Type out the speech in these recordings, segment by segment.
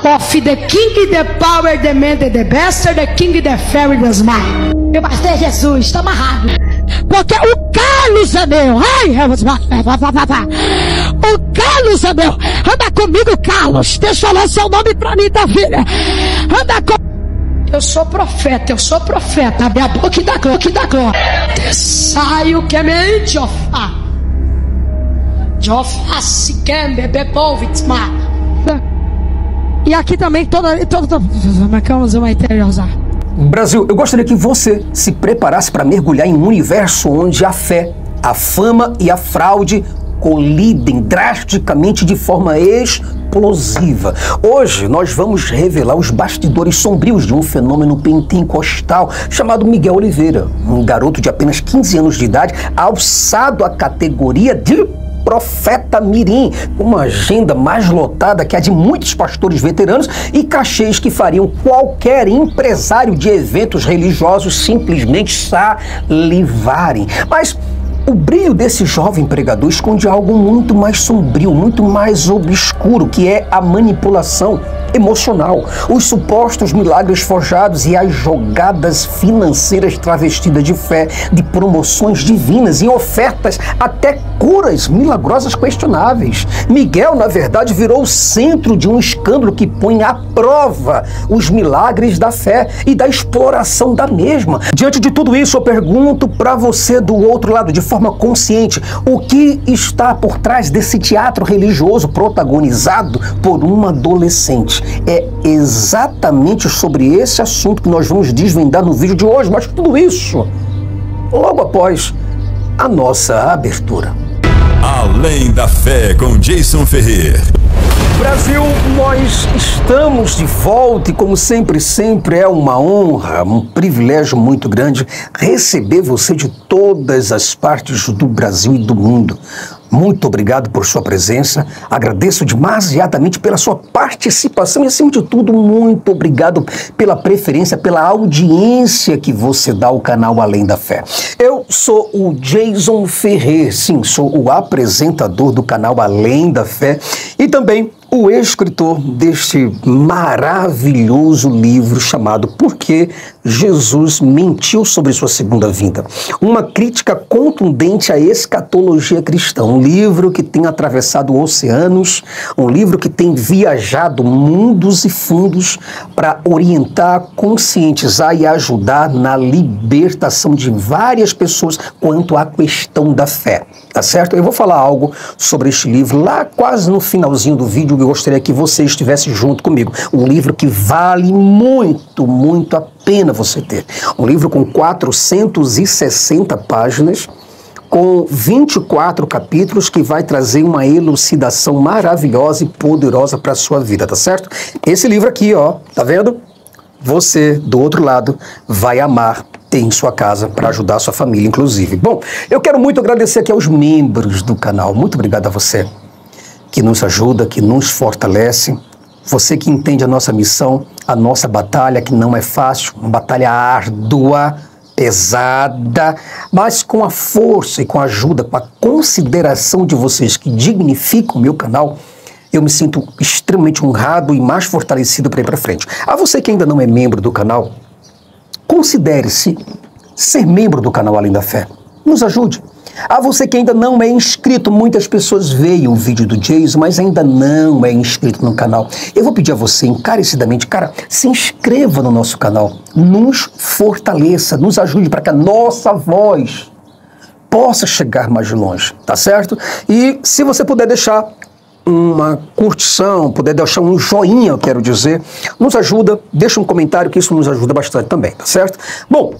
of the king, the power, the man, the best, the king, the fairy, the smile. Meu pastor Jesus, está amarrado. Porque o Carlos é meu. Ai, o Carlos é meu. Anda comigo, Carlos. Deixa eu ler seu nome pra mim, da filha. Anda comigo. Eu sou profeta. Abre a boca e dá glória. Saio que é meio de ofá. Se quer beber povo, e aqui também toda Brasil, eu gostaria que você se preparasse para mergulhar em um universo onde a fé, a fama e a fraude colidem drasticamente de forma explosiva. Hoje nós vamos revelar os bastidores sombrios de um fenômeno pentecostal chamado Miguel Oliveira, um garoto de apenas 15 anos de idade, alçado à categoria de profeta mirim, com uma agenda mais lotada que a de muitos pastores veteranos e cachês que fariam qualquer empresário de eventos religiosos simplesmente salivarem. Mas o brilho desse jovem pregador esconde algo muito mais sombrio, muito mais obscuro, que é a manipulação emocional, os supostos milagres forjados e as jogadas financeiras travestidas de fé, de promoções divinas e ofertas até curas milagrosas questionáveis. Miguel, na verdade, virou o centro de um escândalo que põe à prova os milagres da fé e da exploração da mesma. Diante de tudo isso, eu pergunto para você do outro lado, de forma consciente, o que está por trás desse teatro religioso protagonizado por uma adolescente? É exatamente sobre esse assunto que nós vamos desvendar no vídeo de hoje, mas tudo isso logo após a nossa abertura. Além da Fé, com Jason Ferrer. Brasil, nós estamos de volta e, como sempre é uma honra, um privilégio muito grande receber você de todas as partes do Brasil e do mundo. Muito obrigado por sua presença, agradeço demasiadamente pela sua participação e, acima de tudo, muito obrigado pela preferência, pela audiência que você dá ao canal Além da Fé. Eu sou o Jason Ferrer, sim, sou o apresentador do canal Além da Fé e também o escritor deste maravilhoso livro chamado Por que Jesus Mentiu sobre Sua Segunda Vinda? Uma crítica contundente à escatologia cristã, um livro que tem atravessado oceanos, um livro que tem viajado mundos e fundos para orientar, conscientizar e ajudar na libertação de várias pessoas quanto à questão da fé. Tá certo? Eu vou falar algo sobre este livro lá quase no finalzinho do vídeo. Eu gostaria que você estivesse junto comigo. Um livro que vale muito, muito a pena você ter. Um livro com 460 páginas, com 24 capítulos, que vai trazer uma elucidação maravilhosa e poderosa para a sua vida, tá certo? Esse livro aqui, ó, tá vendo? Você, do outro lado, vai amar ter em sua casa para ajudar a sua família, inclusive. Bom, eu quero muito agradecer aqui aos membros do canal. Muito obrigado a você que nos ajuda, que nos fortalece. Você que entende a nossa missão, a nossa batalha, que não é fácil, uma batalha árdua, pesada, mas com a força e com a ajuda, com a consideração de vocês que dignificam o meu canal, eu me sinto extremamente honrado e mais fortalecido para ir para frente. A você que ainda não é membro do canal, considere-se ser membro do canal Além da Fé. Nos ajude. A você que ainda não é inscrito, muitas pessoas veem o vídeo do Jason, mas ainda não é inscrito no canal. Eu vou pedir a você encarecidamente, cara, se inscreva no nosso canal, nos fortaleça, nos ajude para que a nossa voz possa chegar mais longe, tá certo? E se você puder deixar uma curtição, puder deixar um joinha, eu quero dizer, nos ajuda, deixa um comentário que isso nos ajuda bastante também, tá certo? Bom,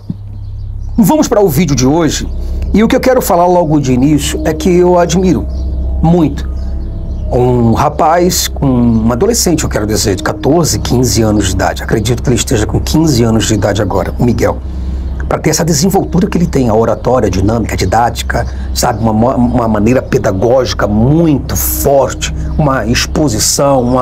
vamos para o vídeo de hoje e o que eu quero falar logo de início é que eu admiro muito um rapaz, um adolescente, eu quero dizer, de 14, 15 anos de idade, acredito que ele esteja com 15 anos de idade agora, o Miguel, para ter essa desenvoltura que ele tem, a oratória, a dinâmica, a didática, sabe, uma maneira pedagógica muito forte, uma exposição,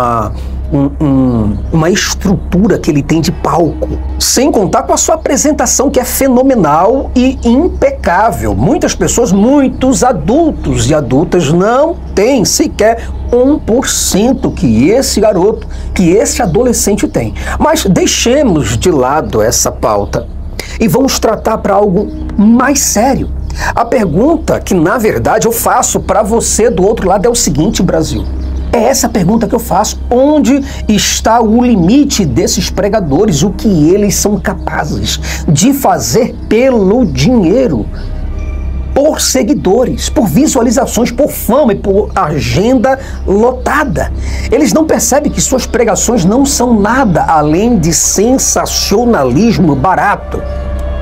uma estrutura que ele tem de palco, sem contar com a sua apresentação, que é fenomenal e impecável. Muitas pessoas, muitos adultos e adultas não têm sequer 1% que esse garoto, que esse adolescente tem. Mas deixemos de lado essa pauta e vamos tratar para algo mais sério. A pergunta que, na verdade, eu faço para você do outro lado é o seguinte, Brasil. É essa a pergunta que eu faço. Onde está o limite desses pregadores? O que eles são capazes de fazer pelo dinheiro? Por seguidores, por visualizações, por fama e por agenda lotada. Eles não percebem que suas pregações não são nada além de sensacionalismo barato.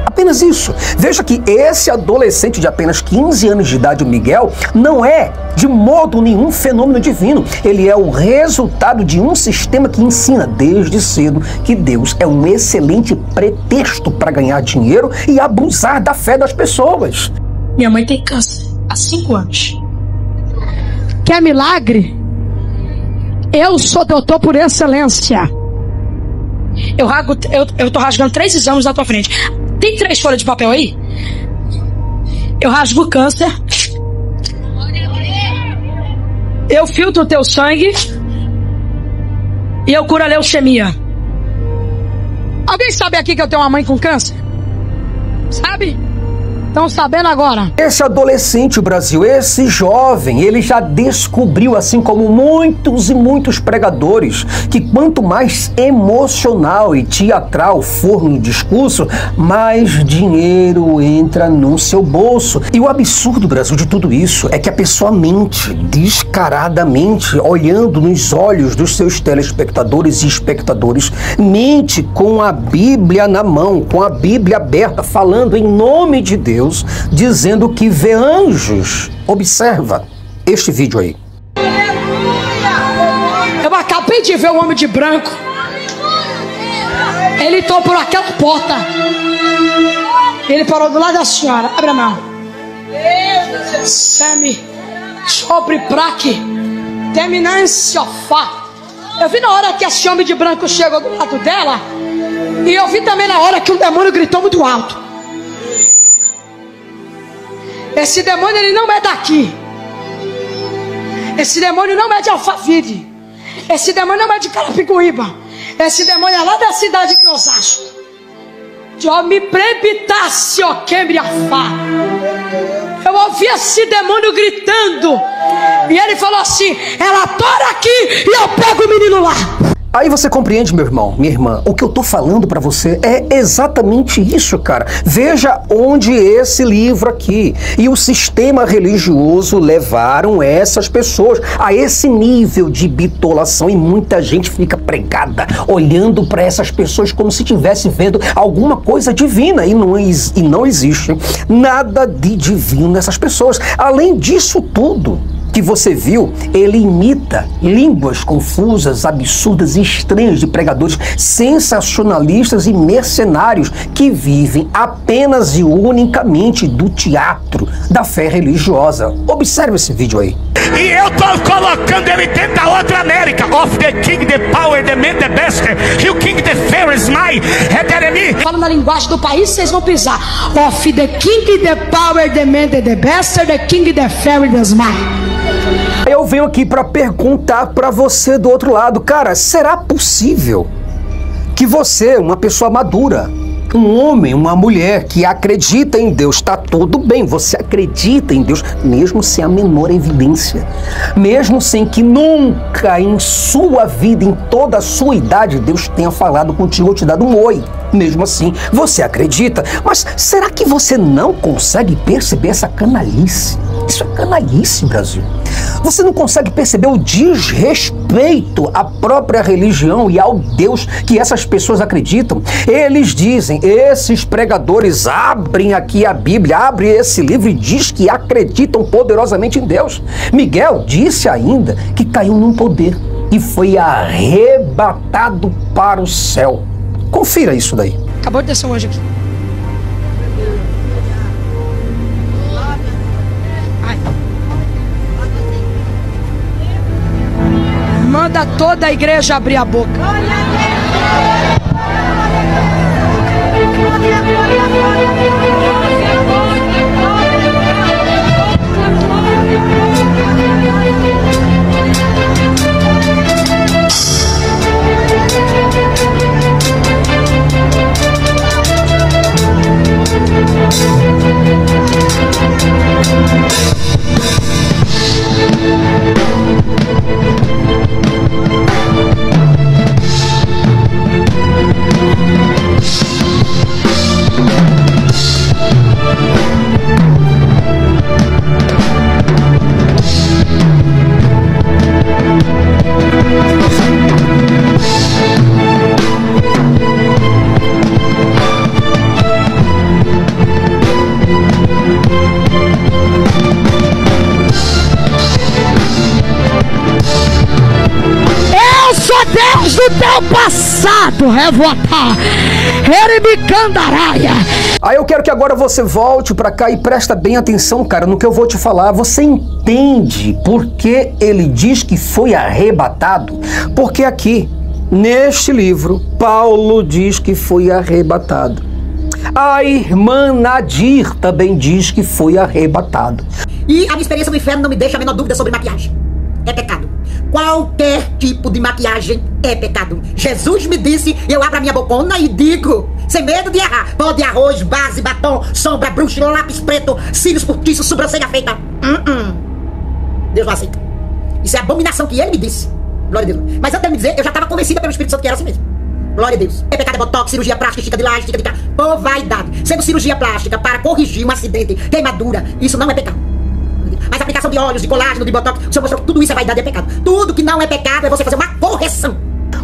Apenas isso. Veja que esse adolescente de apenas 15 anos de idade, o Miguel, não é de modo nenhum fenômeno divino. Ele é o resultado de um sistema que ensina desde cedo que Deus é um excelente pretexto para ganhar dinheiro e abusar da fé das pessoas. Minha mãe tem câncer há 5 anos. Quer milagre? Eu sou doutor por excelência. Eu tô rasgando 3 exames na tua frente. Tem 3 folhas de papel aí? Eu rasgo o câncer. Eu filtro o teu sangue. E eu curo a leucemia. Alguém sabe aqui que eu tenho uma mãe com câncer? Sabe? Estão sabendo agora? Esse adolescente, Brasil, esse jovem, ele já descobriu, assim como muitos e muitos pregadores, que quanto mais emocional e teatral for no discurso, mais dinheiro entra no seu bolso. E o absurdo, Brasil, de tudo isso é que a pessoa mente descaradamente, olhando nos olhos dos seus telespectadores e espectadores, mente com a Bíblia na mão, com a Bíblia aberta, falando em nome de Deus, dizendo que vê anjos. Observa este vídeo aí. Eu acabei de ver um homem de branco. Ele entrou por aquela porta. Ele parou do lado da senhora. Abre a mão. Semi sobre praque terminância fá. Eu vi na hora que esse homem de branco chegou do lado dela. E eu vi também na hora que um demônio gritou muito alto. Esse demônio, ele não é daqui. Esse demônio não é de Alphaville. Esse demônio não é de Carapicuíba. Esse demônio é lá da cidade de Osasco. Eu me prebitasse, ó, quebre a fá. Eu ouvi esse demônio gritando. E ele falou assim: ela tora aqui e eu pego o menino lá. Aí você compreende, meu irmão, minha irmã, o que eu tô falando pra você é exatamente isso, cara. Veja onde esse livro aqui e o sistema religioso levaram essas pessoas a esse nível de bitolação, e muita gente fica pregada olhando para essas pessoas como se estivesse vendo alguma coisa divina, e não existe nada de divino nessas pessoas. Além disso tudo que você viu, ele imita línguas confusas, absurdas e estranhas de pregadores sensacionalistas e mercenários que vivem apenas e unicamente do teatro da fé religiosa. Observe esse vídeo aí. E eu tô colocando ele dentro da outra América. Of the king, the power, the man, the best. You king, the fair is my. Fala na linguagem do país, vocês vão pisar. Of the king, the power, the man, the best. The king, the fair is my. Eu venho aqui para perguntar para você do outro lado, cara, será possível que você, uma pessoa madura, um homem, uma mulher que acredita em Deus, tá tudo bem, você acredita em Deus, mesmo sem a menor evidência, mesmo sem que nunca em sua vida, em toda a sua idade, Deus tenha falado contigo ou te dado um oi, mesmo assim, você acredita, mas será que você não consegue perceber essa canalice? Isso é canalice, Brasil. Você não consegue perceber o desrespeito à própria religião e ao Deus que essas pessoas acreditam? Eles dizem, esses pregadores abrem aqui a Bíblia, abrem esse livro e diz que acreditam poderosamente em Deus. Miguel disse ainda que caiu num poder e foi arrebatado para o céu. Confira isso daí. Acabou de descer um anjo aqui. Manda toda a igreja abrir a boca. Do teu passado, revotar, Erebicandaraia. Aí eu quero que agora você volte pra cá e presta bem atenção, cara, no que eu vou te falar. Você entende por que ele diz que foi arrebatado? Porque aqui, neste livro, Paulo diz que foi arrebatado. A irmã Nadir também diz que foi arrebatado. E a minha experiência no inferno não me deixa a menor dúvida sobre maquiagem. É pecado. Qualquer tipo de maquiagem é pecado. Jesus me disse, eu abro a minha bocona e digo, sem medo de errar: pó de arroz, base, batom, sombra, bruxo, lápis preto, cílios postiços, sobrancelha feita. Deus não aceita. Isso é abominação que ele me disse. Glória a Deus. Mas antes de me dizer, eu já estava convencida pelo Espírito Santo que era assim mesmo. Glória a Deus. É pecado, é botox, cirurgia plástica, estica de laje, estica de cá. Por vaidade. Sendo cirurgia plástica para corrigir um acidente, queimadura, isso não é pecado. Mas a aplicação de óleos, de colágeno, de botox, o senhor mostrou que tudo isso é vaidade, é pecado. Tudo que não é pecado é você fazer uma correção.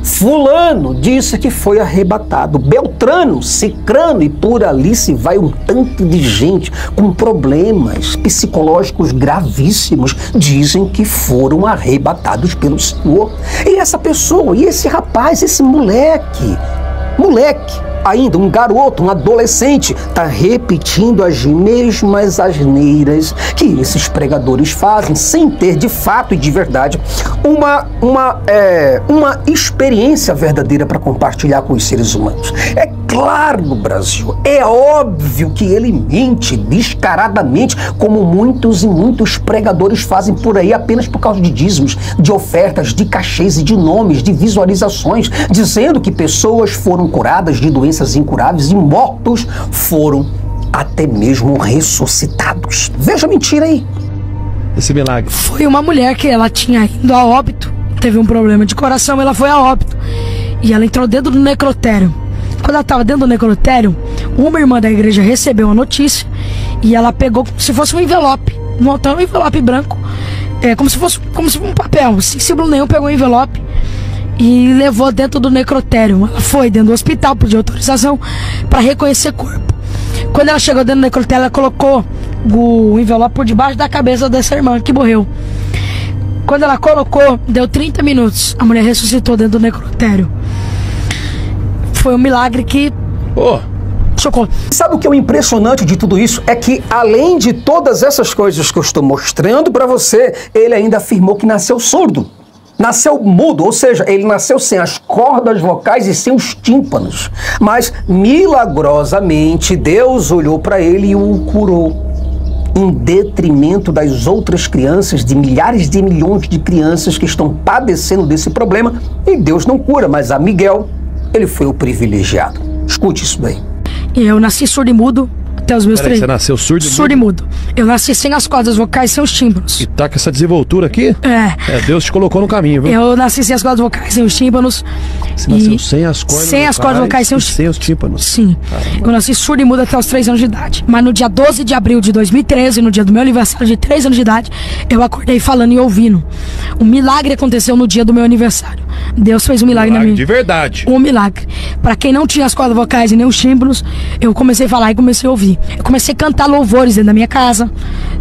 Fulano disse que foi arrebatado. Beltrano, Cicrano, e por ali se vai um tanto de gente com problemas psicológicos gravíssimos. Dizem que foram arrebatados pelo Senhor. E essa pessoa, e esse rapaz, esse moleque, ainda um garoto, um adolescente, está repetindo as mesmas asneiras que esses pregadores fazem, sem ter de fato e de verdade uma experiência verdadeira para compartilhar com os seres humanos. É claro, no Brasil, é óbvio que ele mente descaradamente, como muitos e muitos pregadores fazem por aí, apenas por causa de dízimos, de ofertas, de cachês e de nomes, de visualizações, dizendo que pessoas foram curadas de doenças incuráveis e mortos foram até mesmo ressuscitados. Veja a mentira aí. Esse milagre. Foi uma mulher que ela tinha ido a óbito, teve um problema de coração, ela foi a óbito e ela entrou dentro do necrotério. Quando ela estava dentro do necrotério, uma irmã da igreja recebeu a notícia e ela pegou como se fosse um envelope, um envelope branco, como se fosse um papel, sem símbolo nenhum, pegou um envelope e levou dentro do necrotério. Ela foi dentro do hospital, pediu autorização para reconhecer corpo. Quando ela chegou dentro do necrotério, ela colocou o envelope por debaixo da cabeça dessa irmã que morreu. Quando ela colocou, deu 30 minutos, a mulher ressuscitou dentro do necrotério. Foi um milagre que chocou. Sabe o que é o impressionante de tudo isso? É que, além de todas essas coisas que eu estou mostrando para você, ele ainda afirmou que nasceu surdo. Nasceu mudo, ou seja, ele nasceu sem as cordas vocais e sem os tímpanos. Mas, milagrosamente, Deus olhou para ele e o curou. Em detrimento das outras crianças, de milhares de milhões de crianças que estão padecendo desse problema, e Deus não cura, mas a Miguel, ele foi o privilegiado. Escute isso daí. Eu nasci surdo e mudo até os meus 3 anos. Você nasceu surdo e mudo? Surdo e mudo. Eu nasci sem as cordas vocais, sem os tímpanos. E tá com essa desenvoltura aqui? É. Deus te colocou no caminho, viu? Eu nasci sem as cordas vocais, sem os tímpanos. Você nasceu sem as cordas vocais, sem os tímpanos. Sim. Caramba. Eu nasci surdo e mudo até os 3 anos de idade. Mas no dia 12 de abril de 2013, no dia do meu aniversário de 3 anos de idade, eu acordei falando e ouvindo. Um milagre aconteceu no dia do meu aniversário. Deus fez um milagre na minha. De verdade. Um milagre. Pra quem não tinha as cordas vocais e nem os tímpanos, eu comecei a falar e comecei a ouvir. Eu comecei a cantar louvores dentro da minha casa.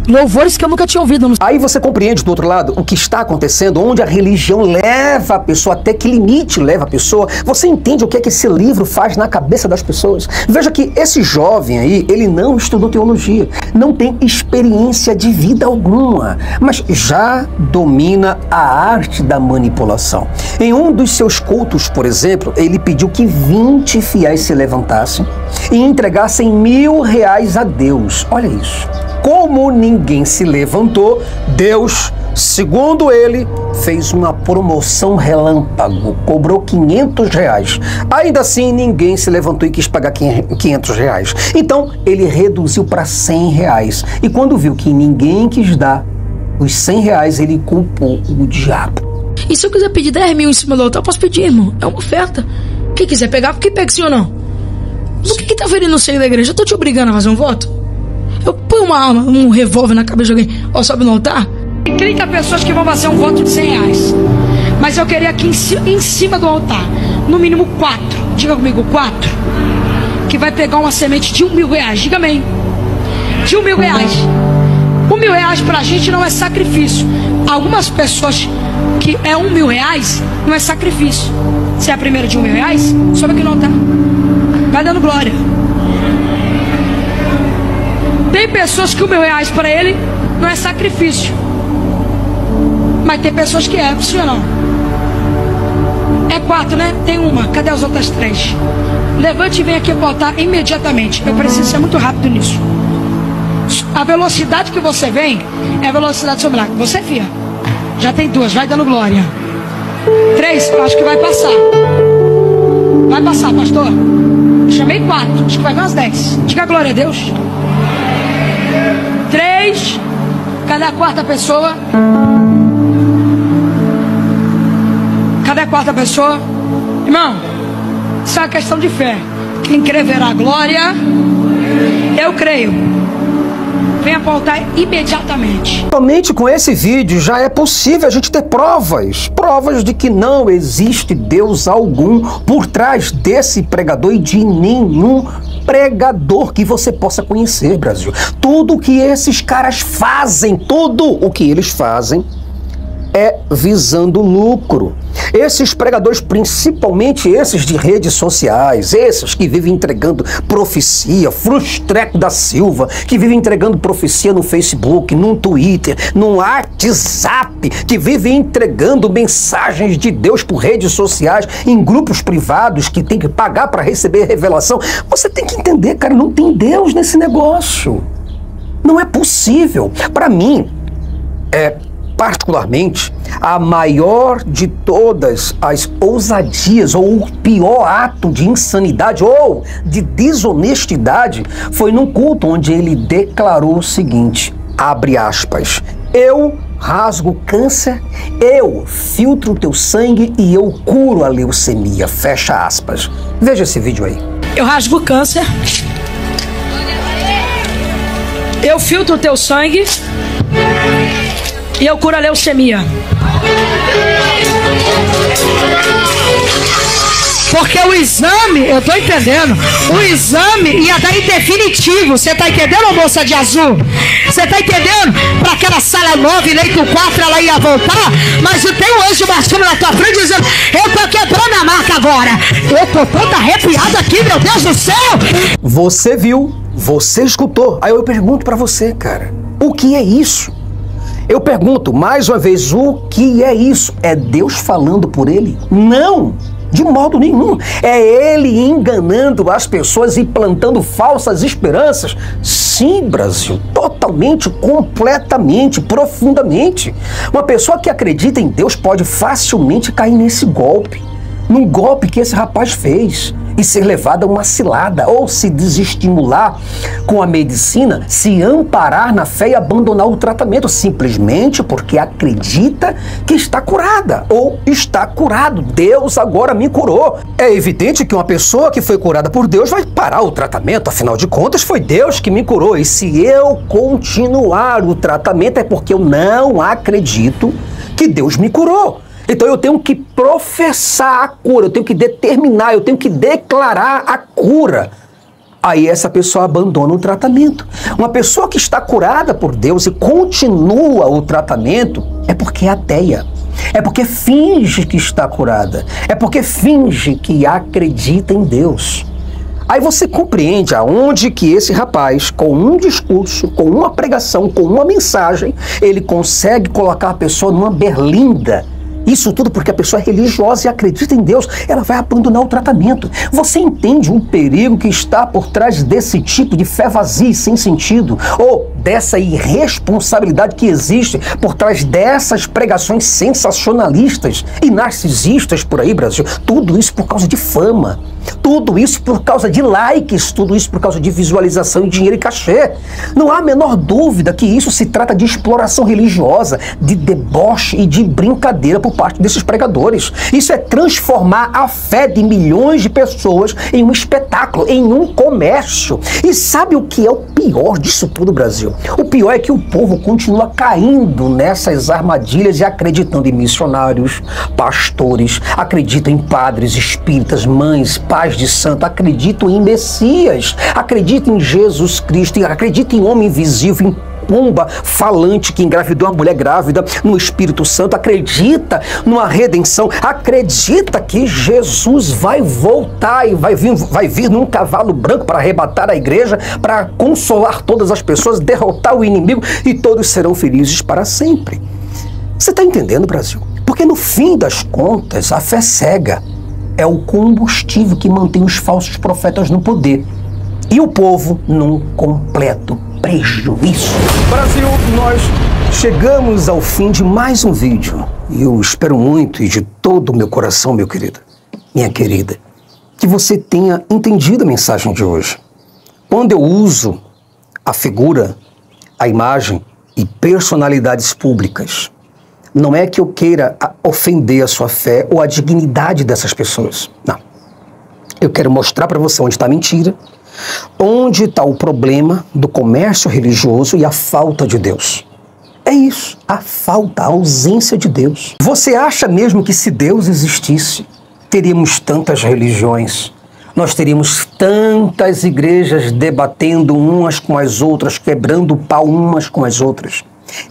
louvores que eu nunca tinha ouvido. Aí você compreende, do outro lado, o que está acontecendo, onde a religião leva a pessoa, até que limite leva a pessoa. Você entende o que é que esse livro faz na cabeça das pessoas? Veja que esse jovem aí, ele não estudou teologia, não tem experiência de vida alguma, mas já domina a arte da manipulação. Em um dos seus cultos, por exemplo, ele pediu que 20 fiéis se levantassem e entregassem R$1.000 a Deus. Olha isso. Como ninguém se levantou, Deus, segundo ele, fez uma promoção relâmpago, cobrou R$500. Ainda assim, ninguém se levantou e quis pagar R$500. Então, ele reduziu para R$100. E quando viu que ninguém quis dar os R$100, ele culpou o diabo. E se eu quiser pedir 10 mil em cima do altar, eu posso pedir, irmão. É uma oferta. Quem quiser pegar, porque pega, sim ou não? O que tá ferindo o seio da igreja? Eu tô te obrigando a fazer um voto? Eu ponho uma arma, um revólver na cabeça de alguém, ó, sobe no altar? Tem 30 pessoas que vão fazer um voto de R$100. Mas eu queria aqui em cima do altar, no mínimo 4. Diga comigo, 4. Que vai pegar uma semente de R$1.000. Diga amém. De R$1.000. R$1.000 pra gente não é sacrifício. Algumas pessoas que é R$1.000 não é sacrifício. Se é a primeira de R$1.000, sobe aqui no altar. Vai dando glória. Tem pessoas que R$1.000 para ele não é sacrifício. Mas tem pessoas que é, sim ou não? É 4, né? Tem uma. Cadê as outras 3? Levante e vem aqui pro altar imediatamente. Eu preciso ser muito rápido nisso. A velocidade que você vem é a velocidade do seu milagre. Você, filha, já tem 2, vai dando glória. 3, eu acho que vai passar. Vai passar, pastor. Eu chamei 4, acho que vai umas 10. Diga glória a Deus. 3. Cadê a quarta pessoa? Cadê a quarta pessoa? Irmão, isso é uma questão de fé. Quem crê verá a glória. Eu creio. Venha para o altar imediatamente. Somente com esse vídeo já é possível a gente ter provas de que não existe Deus algum por trás desse pregador e de nenhum pregador que você possa conhecer, Brasil. Tudo o que esses caras fazem, tudo o que eles fazem é visando lucro. Esses pregadores, principalmente esses de redes sociais, esses que vivem entregando profecia, Frustreco da Silva, que vivem entregando profecia no Facebook, no Twitter, no WhatsApp, que vivem entregando mensagens de Deus por redes sociais, em grupos privados que tem que pagar para receber revelação. Você tem que entender, cara, não tem Deus nesse negócio. Não é possível. Para mim, particularmente, a maior de todas as ousadias ou o pior ato de insanidade ou de desonestidade foi num culto onde ele declarou o seguinte, abre aspas, eu rasgo câncer, eu filtro o teu sangue e eu curo a leucemia, fecha aspas. Veja esse vídeo aí. Eu rasgo câncer, eu filtro o teu sangue e eu curo a leucemia. Porque o exame, eu tô entendendo, o exame ia dar em definitivo. Você tá entendendo, moça de azul? Você tá entendendo? Para aquela sala 9, leito 4, ela ia voltar, mas tem um anjo marchando na tua frente dizendo, eu tô quebrando a marca agora. Eu tô toda arrepiada aqui, meu Deus do céu. Você viu, você escutou. Aí eu pergunto para você, cara, o que é isso? Eu pergunto, mais uma vez, o que é isso? É Deus falando por ele? Não, de modo nenhum. É ele enganando as pessoas e plantando falsas esperanças? Sim, Brasil, totalmente, completamente, profundamente. Uma pessoa que acredita em Deus pode facilmente cair nesse golpe. Num golpe que esse rapaz fez. E ser levado a uma cilada, ou se desestimular com a medicina, se amparar na fé e abandonar o tratamento, simplesmente porque acredita que está curada, ou está curado. Deus agora me curou. É evidente que uma pessoa que foi curada por Deus vai parar o tratamento, afinal de contas foi Deus que me curou, e se eu continuar o tratamento é porque eu não acredito que Deus me curou. Então eu tenho que professar a cura, eu tenho que determinar, eu tenho que declarar a cura. Aí essa pessoa abandona o tratamento. Uma pessoa que está curada por Deus e continua o tratamento é porque é ateia. É porque finge que está curada. É porque finge que acredita em Deus. Aí você compreende aonde que esse rapaz, com um discurso, com uma pregação, com uma mensagem, ele consegue colocar a pessoa numa berlinda. Isso tudo porque a pessoa é religiosa e acredita em Deus, ela vai abandonar o tratamento. Você entende o perigo que está por trás desse tipo de fé vazia e sem sentido? Ou dessa irresponsabilidade que existe por trás dessas pregações sensacionalistas e narcisistas por aí, Brasil? Tudo isso por causa de fama. Tudo isso por causa de likes, tudo isso por causa de visualização e dinheiro e cachê. Não há a menor dúvida que isso se trata de exploração religiosa, de deboche e de brincadeira por parte desses pregadores. Isso é transformar a fé de milhões de pessoas em um espetáculo, em um comércio. E sabe o que é o pior disso tudo, Brasil? O pior é que o povo continua caindo nessas armadilhas e acreditando em missionários, pastores, acreditam em padres, espíritas, mães, pais de santo, acreditam em Messias, acreditam em Jesus Cristo, acreditam em homem invisível, em pomba falante que engravidou uma mulher grávida, no Espírito Santo, acredita numa redenção, acredita que Jesus vai voltar e vai vir num cavalo branco para arrebatar a igreja, para consolar todas as pessoas, derrotar o inimigo e todos serão felizes para sempre. Você está entendendo, Brasil? Porque no fim das contas, a fé cega é o combustível que mantém os falsos profetas no poder e o povo num completo prejuízo. Brasil, nós chegamos ao fim de mais um vídeo e eu espero muito e de todo o meu coração, meu querido, minha querida, que você tenha entendido a mensagem de hoje. Quando eu uso a figura, a imagem e personalidades públicas, não é que eu queira ofender a sua fé ou a dignidade dessas pessoas. Não. Eu quero mostrar para você onde está a mentira, onde está o problema do comércio religioso e a falta de Deus. É isso, a falta, a ausência de Deus. Você acha mesmo que se Deus existisse, teríamos tantas religiões? Nós teríamos tantas igrejas debatendo umas com as outras, quebrando o pau umas com as outras?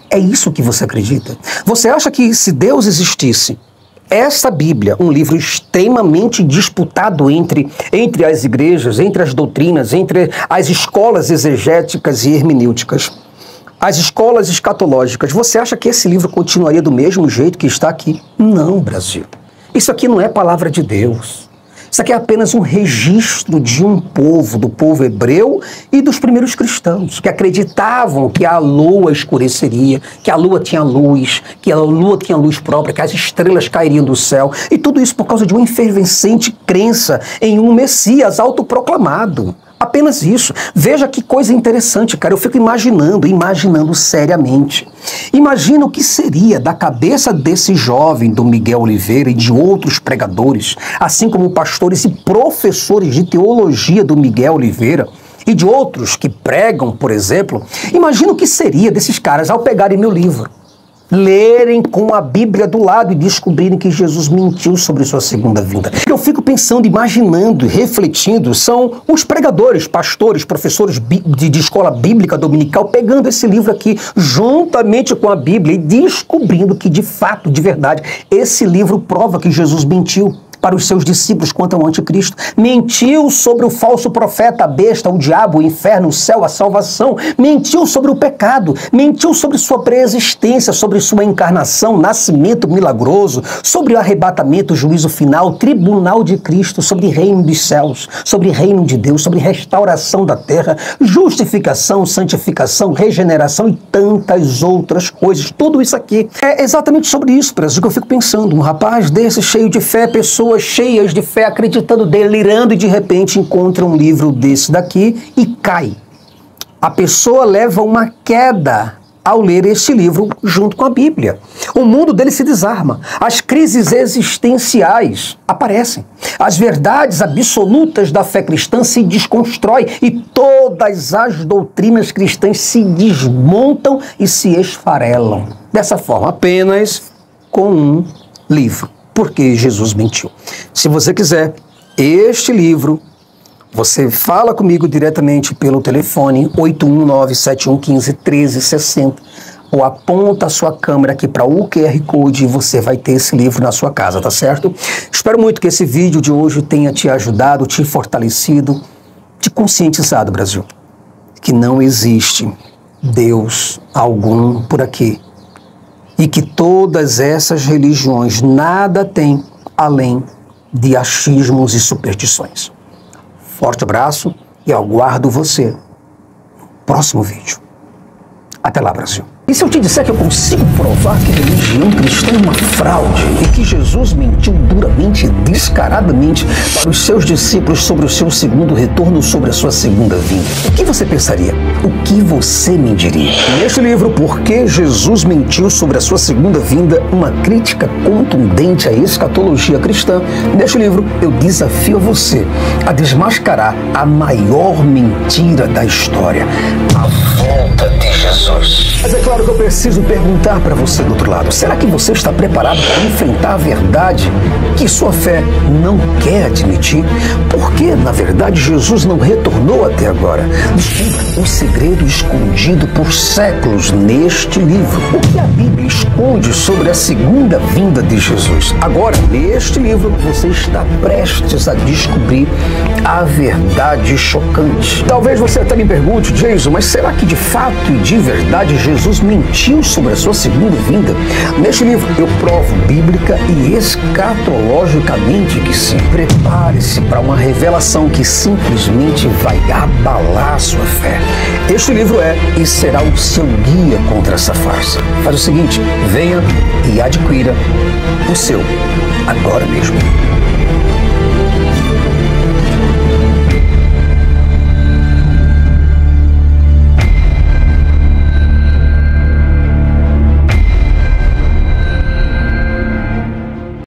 É isso que você acredita? Você acha que se Deus existisse, essa Bíblia, um livro extremamente disputado entre as igrejas, entre as doutrinas, entre as escolas exegéticas e hermenêuticas, as escolas escatológicas, você acha que esse livro continuaria do mesmo jeito que está aqui? Não, Brasil. Isso aqui não é palavra de Deus. Isso aqui é apenas um registro de um povo, do povo hebreu e dos primeiros cristãos, que acreditavam que a lua escureceria, que a lua tinha luz, que a lua tinha luz própria, que as estrelas cairiam do céu. E tudo isso por causa de uma efervescente crença em um Messias autoproclamado. Apenas isso. Veja que coisa interessante, cara. Eu fico imaginando seriamente. Imagina o que seria da cabeça desse jovem, do Miguel Oliveira e de outros pregadores, assim como pastores e professores de teologia do Miguel Oliveira e de outros que pregam, por exemplo. Imagina o que seria desses caras ao pegarem meu livro, lerem com a Bíblia do lado e descobrirem que Jesus mentiu sobre sua segunda vinda. O que eu fico pensando, imaginando, refletindo, são os pregadores, pastores, professores de escola bíblica dominical, pegando esse livro aqui, juntamente com a Bíblia, e descobrindo que, de fato, de verdade, esse livro prova que Jesus mentiu para os seus discípulos quanto ao anticristo. Mentiu sobre o falso profeta, a besta, o diabo, o inferno, o céu, a salvação. Mentiu sobre o pecado. Mentiu sobre sua preexistência, sobre sua encarnação, nascimento milagroso, sobre o arrebatamento, o juízo final, tribunal de Cristo, sobre reino dos céus, sobre reino de Deus, sobre restauração da terra, justificação, santificação, regeneração e tantas outras coisas. Tudo isso aqui é exatamente sobre isso, preso, que eu fico pensando. Um rapaz desse, cheio de fé, pessoas cheias de fé, acreditando, delirando, e de repente encontra um livro desse daqui e cai. A pessoa leva uma queda ao ler este livro junto com a Bíblia. O mundo dele se desarma. As crises existenciais aparecem. As verdades absolutas da fé cristã se desconstroem e todas as doutrinas cristãs se desmontam e se esfarelam. Dessa forma, apenas com um livro. Porque Jesus mentiu. Se você quiser este livro, Você fala comigo diretamente pelo telefone 819-7115-1360 ou aponta a sua câmera aqui para o QR Code e você vai ter esse livro na sua casa, tá certo? Espero muito que esse vídeo de hoje tenha te ajudado, te fortalecido, te conscientizado, Brasil, que não existe Deus algum por aqui e que todas essas religiões nada têm além de achismos e superstições. Forte abraço e aguardo você no próximo vídeo. Até lá, Brasil. E se eu te disser que eu consigo provar que a religião cristã é uma fraude e que Jesus mentiu duramente e descaradamente para os seus discípulos sobre o seu segundo retorno, sobre a sua segunda vinda? O que você pensaria? O que você me diria? Neste livro, Por que Jesus mentiu sobre a sua segunda vinda? Uma crítica contundente à escatologia cristã. Neste livro, eu desafio você a desmascarar a maior mentira da história, a volta de Jesus. Mas é claro que eu preciso perguntar para você do outro lado, será que você está preparado para enfrentar a verdade que sua fé não quer admitir? Por que, na verdade, Jesus não retornou até agora? Descubra o segredo escondido por séculos neste livro. O que a Bíblia esconde sobre a segunda vinda de Jesus? Agora, neste livro, você está prestes a descobrir a verdade chocante. Talvez você até me pergunte, Jason, mas será que de fato e de verdade Jesus mentiu sobre a sua segunda vinda? Neste livro eu provo bíblica e escatologicamente que sim. Prepare-se para uma revelação que simplesmente vai abalar a sua fé. Este livro é e será o seu guia contra essa farsa. Faz o seguinte, venha e adquira o seu agora mesmo.